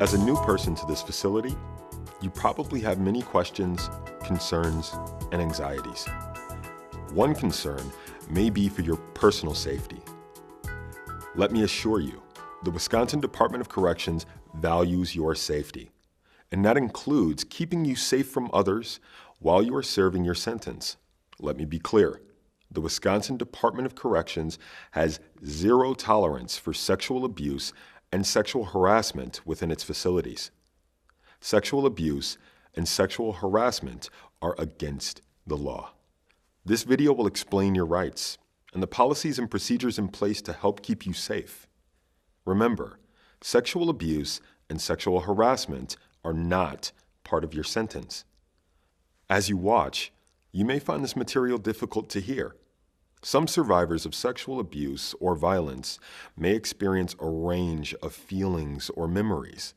As a new person to this facility, you probably have many questions, concerns, and anxieties. One concern may be for your personal safety. Let me assure you, the Wisconsin Department of Corrections values your safety, and that includes keeping you safe from others while you are serving your sentence. Let me be clear. The Wisconsin Department of Corrections has zero tolerance for sexual abuse and sexual harassment within its facilities. Sexual abuse and sexual harassment are against the law. This video will explain your rights and the policies and procedures in place to help keep you safe. Remember, sexual abuse and sexual harassment are not part of your sentence. As you watch, you may find this material difficult to hear. Some survivors of sexual abuse or violence may experience a range of feelings or memories.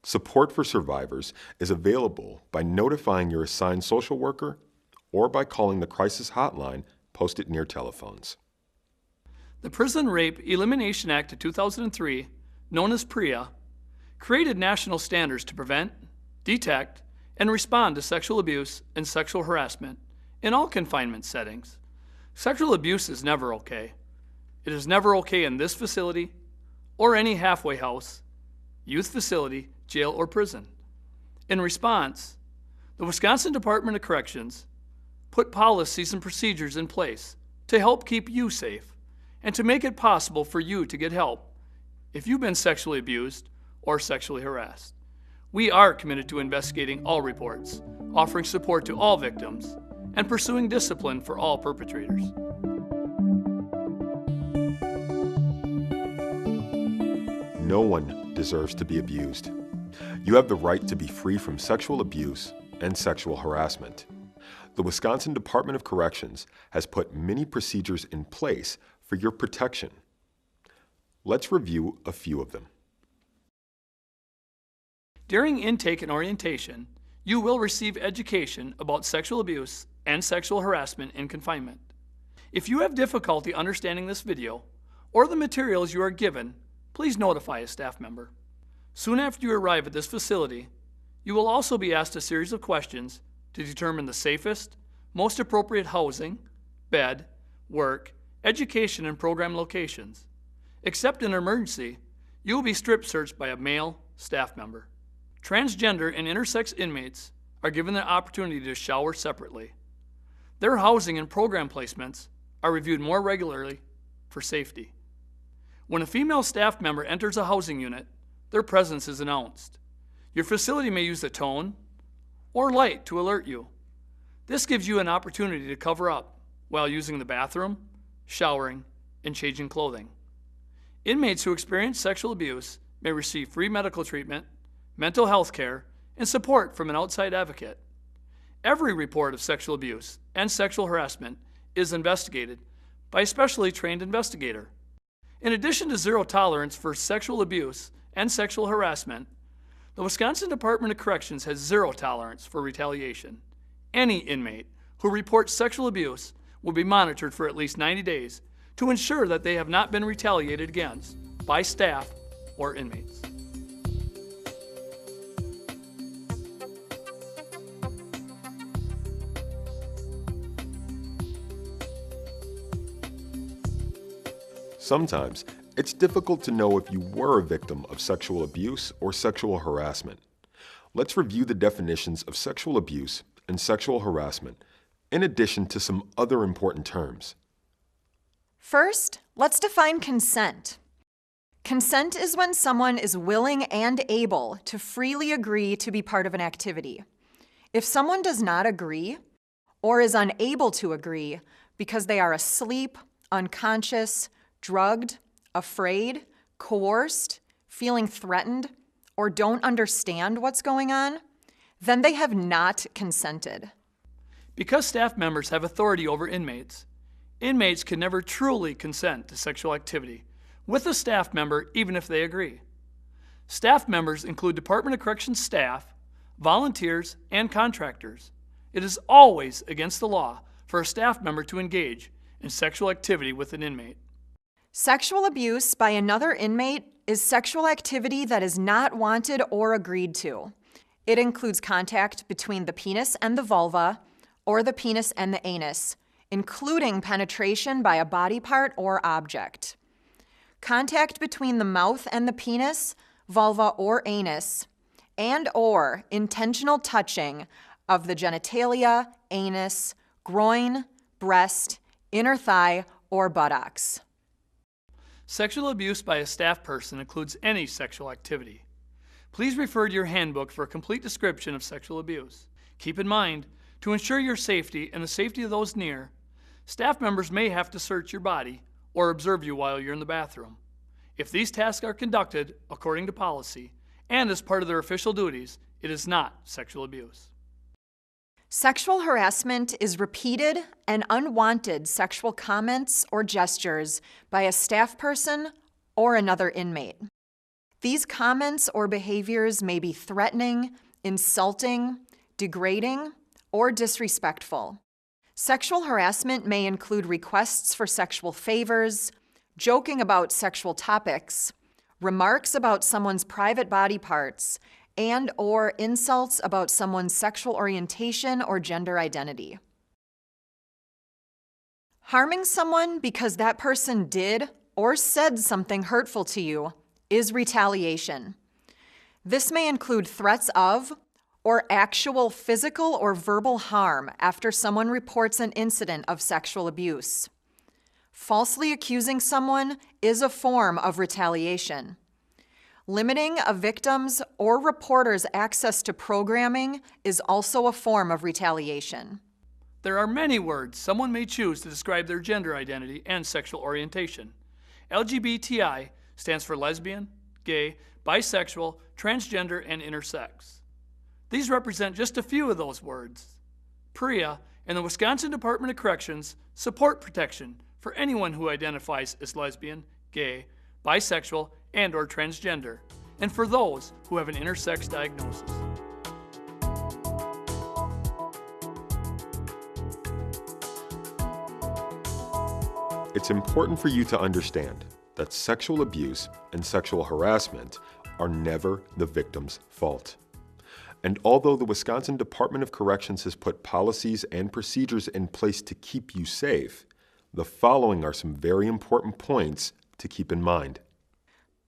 Support for survivors is available by notifying your assigned social worker or by calling the crisis hotline posted near telephones. The Prison Rape Elimination Act of 2003, known as PREA, created national standards to prevent, detect, and respond to sexual abuse and sexual harassment in all confinement settings. Sexual abuse is never okay. It is never okay in this facility or any halfway house, youth facility, jail, or prison. In response, the Wisconsin Department of Corrections put policies and procedures in place to help keep you safe and to make it possible for you to get help if you've been sexually abused or sexually harassed. We are committed to investigating all reports, offering support to all victims, and pursuing discipline for all perpetrators. No one deserves to be abused. You have the right to be free from sexual abuse and sexual harassment. The Wisconsin Department of Corrections has put many procedures in place for your protection. Let's review a few of them. During intake and orientation, you will receive education about sexual abuse and sexual harassment in confinement. If you have difficulty understanding this video or the materials you are given, please notify a staff member. Soon after you arrive at this facility, you will also be asked a series of questions to determine the safest, most appropriate housing, bed, work, education, and program locations. Except in an emergency, you will be strip searched by a male staff member. Transgender and intersex inmates are given the opportunity to shower separately. Their housing and program placements are reviewed more regularly for safety. When a female staff member enters a housing unit, their presence is announced. Your facility may use a tone or light to alert you. This gives you an opportunity to cover up while using the bathroom, showering, and changing clothing. Inmates who experience sexual abuse may receive free medical treatment, mental health care, and support from an outside advocate. Every report of sexual abuse and sexual harassment is investigated by a specially trained investigator. In addition to zero tolerance for sexual abuse and sexual harassment, the Wisconsin Department of Corrections has zero tolerance for retaliation. Any inmate who reports sexual abuse will be monitored for at least 90 days to ensure that they have not been retaliated against by staff or inmates. Sometimes, it's difficult to know if you were a victim of sexual abuse or sexual harassment. Let's review the definitions of sexual abuse and sexual harassment, in addition to some other important terms. First, let's define consent. Consent is when someone is willing and able to freely agree to be part of an activity. If someone does not agree or is unable to agree because they are asleep, unconscious, drugged, afraid, coerced, feeling threatened, or don't understand what's going on, then they have not consented. Because staff members have authority over inmates, inmates can never truly consent to sexual activity with a staff member even if they agree. Staff members include Department of Corrections staff, volunteers, and contractors. It is always against the law for a staff member to engage in sexual activity with an inmate. Sexual abuse by another inmate is sexual activity that is not wanted or agreed to. It includes contact between the penis and the vulva, or the penis and the anus, including penetration by a body part or object. Contact between the mouth and the penis, vulva, or anus, and/or intentional touching of the genitalia, anus, groin, breast, inner thigh, or buttocks. Sexual abuse by a staff person includes any sexual activity. Please refer to your handbook for a complete description of sexual abuse. Keep in mind, to ensure your safety and the safety of those near, staff members may have to search your body or observe you while you're in the bathroom. If these tasks are conducted according to policy and as part of their official duties, it is not sexual abuse. Sexual harassment is repeated and unwanted sexual comments or gestures by a staff person or another inmate. These comments or behaviors may be threatening, insulting, degrading, or disrespectful. Sexual harassment may include requests for sexual favors, joking about sexual topics, remarks about someone's private body parts, and/or insults about someone's sexual orientation or gender identity. Harming someone because that person did or said something hurtful to you is retaliation. This may include threats of or actual physical or verbal harm after someone reports an incident of sexual abuse. Falsely accusing someone is a form of retaliation. Limiting a victim's or reporter's access to programming is also a form of retaliation. There are many words someone may choose to describe their gender identity and sexual orientation. LGBTI stands for lesbian, gay, bisexual, transgender, and intersex. These represent just a few of those words. PREA and the Wisconsin Department of Corrections support protection for anyone who identifies as lesbian, gay, bisexual, and/or transgender, and for those who have an intersex diagnosis. It's important for you to understand that sexual abuse and sexual harassment are never the victim's fault. And although the Wisconsin Department of Corrections has put policies and procedures in place to keep you safe, the following are some very important points to keep in mind.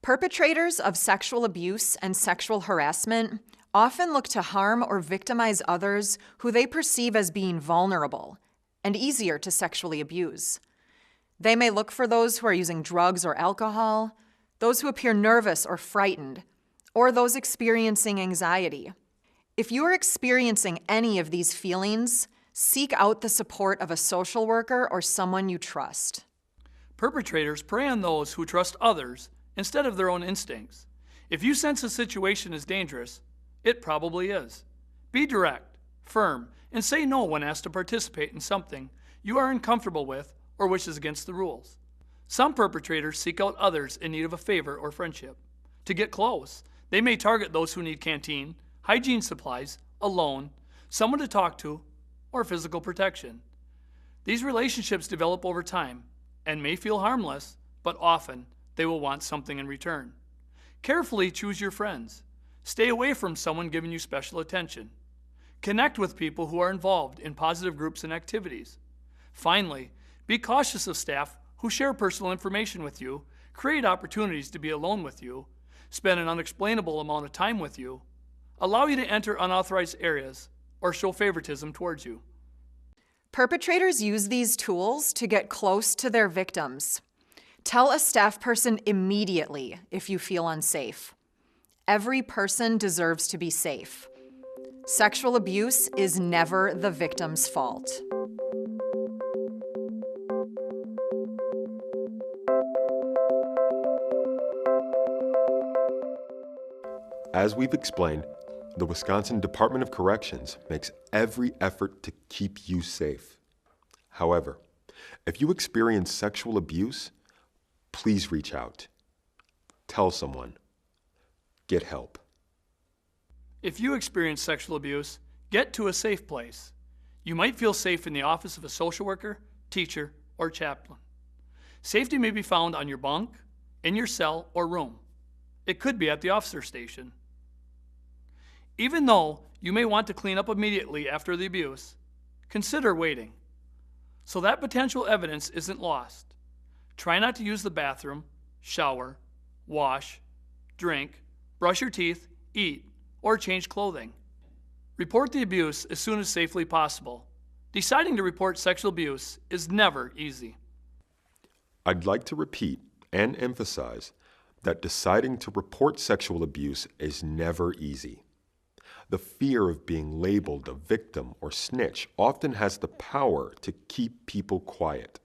Perpetrators of sexual abuse and sexual harassment often look to harm or victimize others who they perceive as being vulnerable and easier to sexually abuse. They may look for those who are using drugs or alcohol, those who appear nervous or frightened, or those experiencing anxiety. If you are experiencing any of these feelings, seek out the support of a social worker or someone you trust. Perpetrators prey on those who trust others instead of their own instincts. If you sense a situation is dangerous, it probably is. Be direct, firm, and say no when asked to participate in something you are uncomfortable with or which is against the rules. Some perpetrators seek out others in need of a favor or friendship. To get close, they may target those who need canteen, hygiene supplies, a loan, someone to talk to, or physical protection. These relationships develop over time and may feel harmless, but often they will want something in return. Carefully choose your friends. Stay away from someone giving you special attention. Connect with people who are involved in positive groups and activities. Finally, be cautious of staff who share personal information with you, create opportunities to be alone with you, spend an unexplainable amount of time with you, allow you to enter unauthorized areas, or show favoritism towards you. Perpetrators use these tools to get close to their victims. Tell a staff person immediately if you feel unsafe. Every person deserves to be safe. Sexual abuse is never the victim's fault. As we've explained, the Wisconsin Department of Corrections makes every effort to keep you safe. However, if you experience sexual abuse, please reach out. Tell someone. Get help. If you experience sexual abuse, get to a safe place. You might feel safe in the office of a social worker, teacher, or chaplain. Safety may be found on your bunk, in your cell, or room. It could be at the officer station. Even though you may want to clean up immediately after the abuse, consider waiting so that potential evidence isn't lost. Try not to use the bathroom, shower, wash, drink, brush your teeth, eat, or change clothing. Report the abuse as soon as safely possible. Deciding to report sexual abuse is never easy. I'd like to repeat and emphasize that deciding to report sexual abuse is never easy. The fear of being labeled a victim or snitch often has the power to keep people quiet.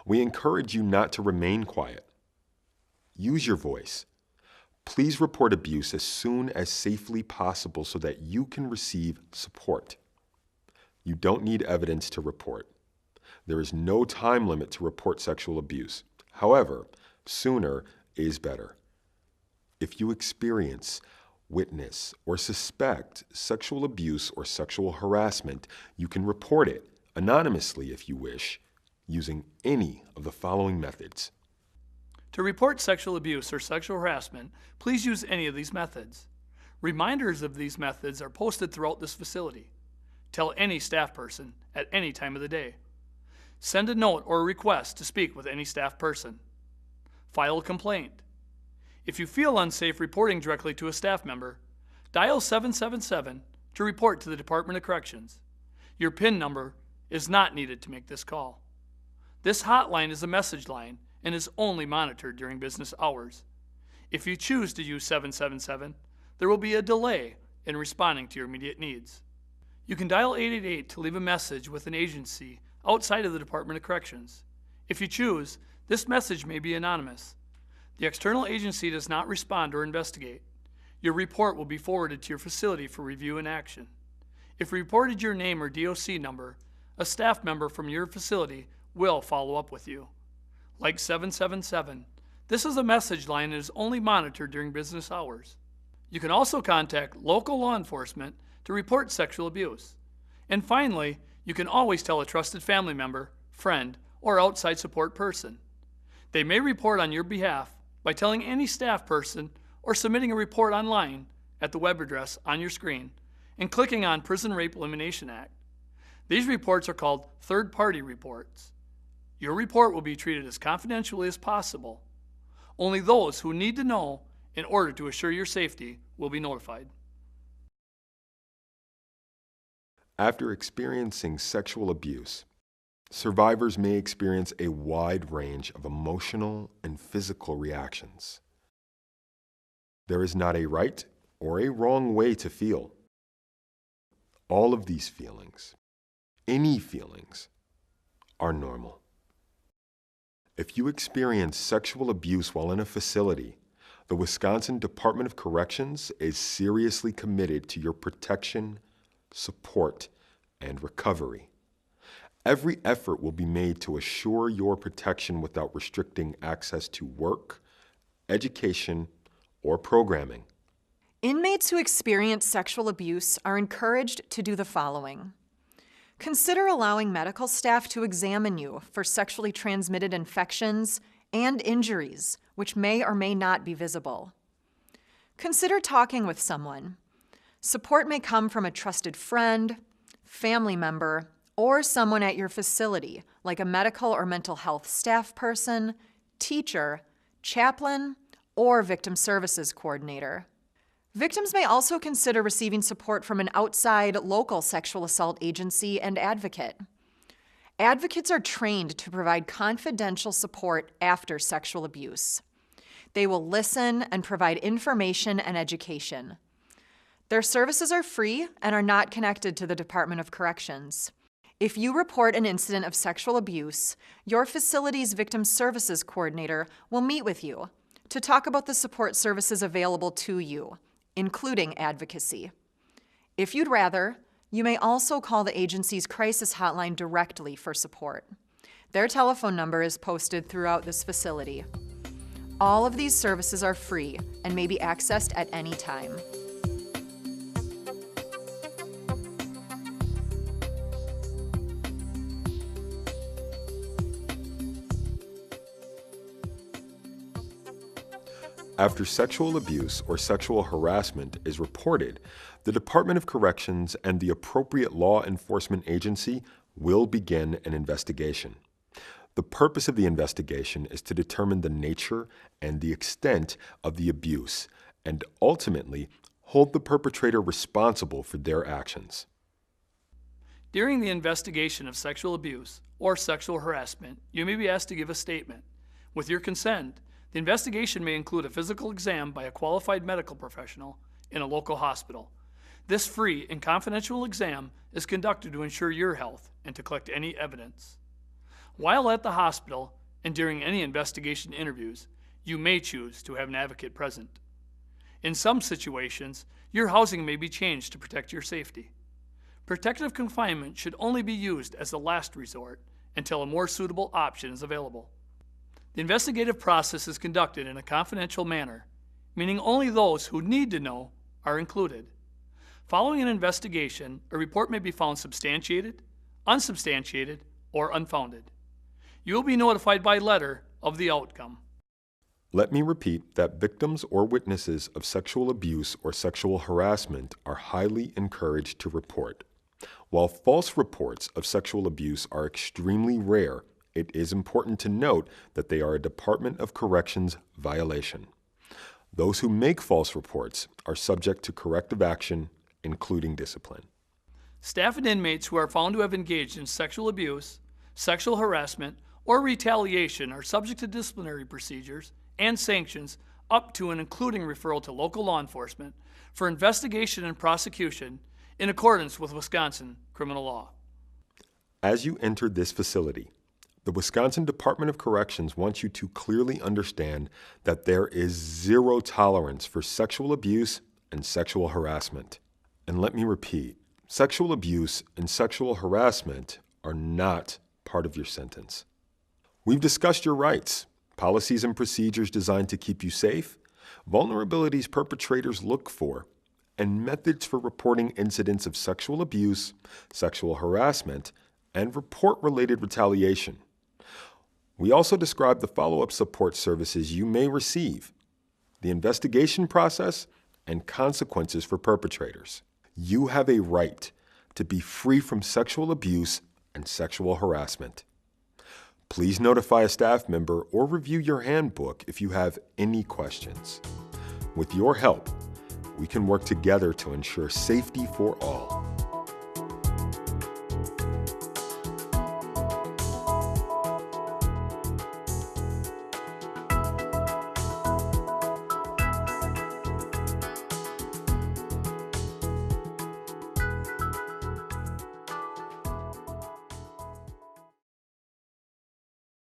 We encourage you not to remain quiet. Use your voice. Please report abuse as soon as safely possible so that you can receive support. You don't need evidence to report. There is no time limit to report sexual abuse. However, sooner is better. If you experience, witness, or suspect sexual abuse or sexual harassment, you can report it anonymously if you wish, using any of the following methods. To report sexual abuse or sexual harassment, please use any of these methods. Reminders of these methods are posted throughout this facility. Tell any staff person at any time of the day. Send a note or a request to speak with any staff person. File a complaint. If you feel unsafe reporting directly to a staff member, dial 777 to report to the Department of Corrections. Your PIN number is not needed to make this call. This hotline is a message line and is only monitored during business hours. If you choose to use 777, there will be a delay in responding to your immediate needs. You can dial 888 to leave a message with an agency outside of the Department of Corrections. If you choose, this message may be anonymous. The external agency does not respond or investigate. Your report will be forwarded to your facility for review and action. If you reported your name or DOC number, a staff member from your facility will follow up with you. Like 777, this is a message line and is only monitored during business hours. You can also contact local law enforcement to report sexual abuse. And finally, you can always tell a trusted family member, friend, or outside support person. They may report on your behalf by telling any staff person or submitting a report online at the web address on your screen and clicking on Prison Rape Elimination Act. These reports are called third-party reports. Your report will be treated as confidentially as possible. Only those who need to know in order to assure your safety will be notified. After experiencing sexual abuse, survivors may experience a wide range of emotional and physical reactions. There is not a right or a wrong way to feel. All of these feelings, any feelings, are normal. If you experience sexual abuse while in a facility, the Wisconsin Department of Corrections is seriously committed to your protection, support, and recovery. Every effort will be made to assure your protection without restricting access to work, education, or programming. Inmates who experience sexual abuse are encouraged to do the following. Consider allowing medical staff to examine you for sexually transmitted infections and injuries, which may or may not be visible. Consider talking with someone. Support may come from a trusted friend, family member, or someone at your facility, like a medical or mental health staff person, teacher, chaplain, or victim services coordinator. Victims may also consider receiving support from an outside local sexual assault agency and advocate. Advocates are trained to provide confidential support after sexual abuse. They will listen and provide information and education. Their services are free and are not connected to the Department of Corrections. If you report an incident of sexual abuse, your facility's victim services coordinator will meet with you to talk about the support services available to you, including advocacy. If you'd rather, you may also call the agency's crisis hotline directly for support. Their telephone number is posted throughout this facility. All of these services are free and may be accessed at any time. After sexual abuse or sexual harassment is reported, the Department of Corrections and the appropriate law enforcement agency will begin an investigation. The purpose of the investigation is to determine the nature and the extent of the abuse and ultimately hold the perpetrator responsible for their actions. During the investigation of sexual abuse or sexual harassment, you may be asked to give a statement. With your consent, the investigation may include a physical exam by a qualified medical professional in a local hospital. This free and confidential exam is conducted to ensure your health and to collect any evidence. While at the hospital and during any investigation interviews, you may choose to have an advocate present. In some situations, your housing may be changed to protect your safety. Protective confinement should only be used as a last resort until a more suitable option is available. The investigative process is conducted in a confidential manner, meaning only those who need to know are included. Following an investigation, a report may be found substantiated, unsubstantiated, or unfounded. You will be notified by letter of the outcome. Let me repeat that victims or witnesses of sexual abuse or sexual harassment are highly encouraged to report. While false reports of sexual abuse are extremely rare, it is important to note that they are a Department of Corrections violation. Those who make false reports are subject to corrective action, including discipline. Staff and inmates who are found to have engaged in sexual abuse, sexual harassment, or retaliation are subject to disciplinary procedures and sanctions up to and including referral to local law enforcement for investigation and prosecution in accordance with Wisconsin criminal law. As you enter this facility, the Wisconsin Department of Corrections wants you to clearly understand that there is zero tolerance for sexual abuse and sexual harassment. And let me repeat, sexual abuse and sexual harassment are not part of your sentence. We've discussed your rights, policies and procedures designed to keep you safe, vulnerabilities perpetrators look for, and methods for reporting incidents of sexual abuse, sexual harassment, and report-related retaliation. We also describe the follow-up support services you may receive, the investigation process, and consequences for perpetrators. You have a right to be free from sexual abuse and sexual harassment. Please notify a staff member or review your handbook if you have any questions. With your help, we can work together to ensure safety for all.